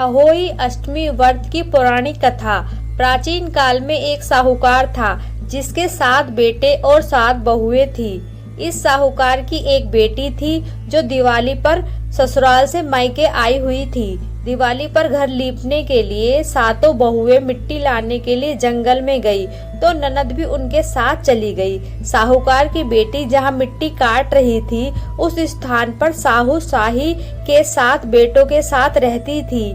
अहोई अष्टमी व्रत की पौराणिक कथा। प्राचीन काल में एक साहूकार था जिसके 7 बेटे और 7 बहुएं थी। इस साहूकार की एक बेटी थी जो दिवाली पर ससुराल से मायके आई हुई थी। दिवाली पर घर लीपने के लिए 7 बहुएं मिट्टी लाने के लिए जंगल में गई तो ननद भी उनके साथ चली गई। साहूकार की बेटी जहां मिट्टी काट रही थी उस स्थान पर साहू शाही के 7 बेटों के साथ रहती थी।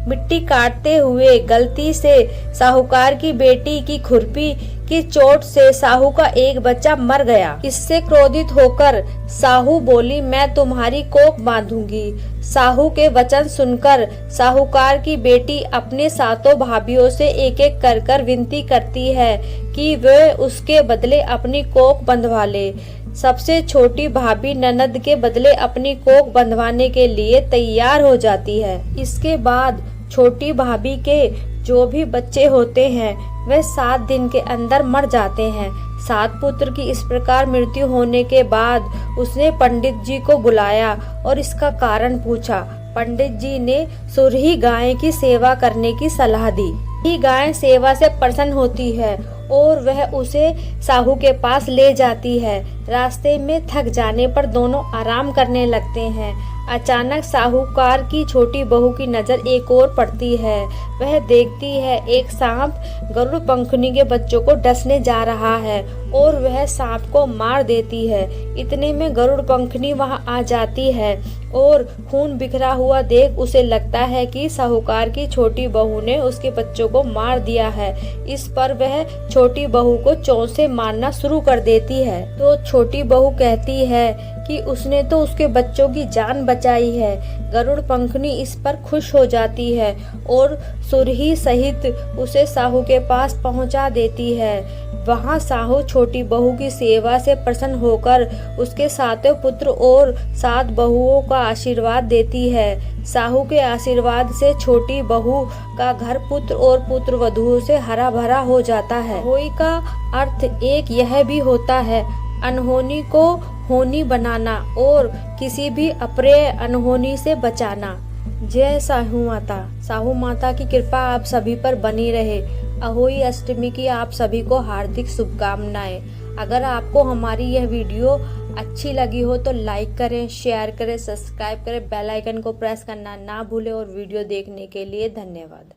मिट्टी काटते हुए गलती से साहूकार की बेटी की खुरपी की चोट से साहू का एक बच्चा मर गया। इससे क्रोधित होकर साहू बोली, मैं तुम्हारी कोख बांधूंगी। साहू के वचन सुनकर साहूकार की बेटी अपने 7 भाभियों से एक एक कर विनती करती है कि वे उसके बदले अपनी कोख बंधवा ले। सबसे छोटी भाभी ननद के बदले अपनी कोख बंधवाने के लिए तैयार हो जाती है। इसके बाद छोटी भाभी के जो भी बच्चे होते हैं वे 7 दिन के अंदर मर जाते हैं। 7 पुत्र की इस प्रकार मृत्यु होने के बाद उसने पंडित जी को बुलाया और इसका कारण पूछा। पंडित जी ने सुरही गाय की सेवा करने की सलाह दी। ये गाय सेवा से प्रसन्न होती है और वह उसे साहू के पास ले जाती है। रास्ते में थक जाने पर दोनों आराम करने लगते हैं। अचानक साहूकार की छोटी बहू की नजर एक और पड़ती है। वह देखती है एक सांप गरुड़ पंखनी के बच्चों को डसने जा रहा है और वह सांप को मार देती है। इतने में गरुड़ पंखनी वहां आ जाती है और खून बिखरा हुआ देख उसे लगता है कि साहूकार की छोटी बहू ने उसके बच्चों को मार दिया है। इस पर वह छोटी बहू को चोंच से मारना शुरू कर देती है तो छोटी बहू कहती है कि उसने तो उसके बच्चों की जान बचाई है। गरुड़ पंखनी इस पर खुश हो जाती है और सुरही सहित उसे साहू के पास पहुंचा देती है। वहां साहू छोटी बहू की सेवा से प्रसन्न होकर उसके 7 पुत्र और 7 बहुओं का आशीर्वाद देती है। साहू के आशीर्वाद से छोटी बहू का घर पुत्र और पुत्र वधुओं से हरा भरा हो जाता है। होई का अर्थ एक यह भी होता है अनहोनी को होनी बनाना और किसी भी अप्रिय अनहोनी से बचाना। जय साहू माता। साहू माता की कृपा आप सभी पर बनी रहे। अहोई अष्टमी की आप सभी को हार्दिक शुभकामनाएं। अगर आपको हमारी यह वीडियो अच्छी लगी हो तो लाइक करें, शेयर करें, सब्सक्राइब करें, बेल आइकन को प्रेस करना ना भूलें और वीडियो देखने के लिए धन्यवाद।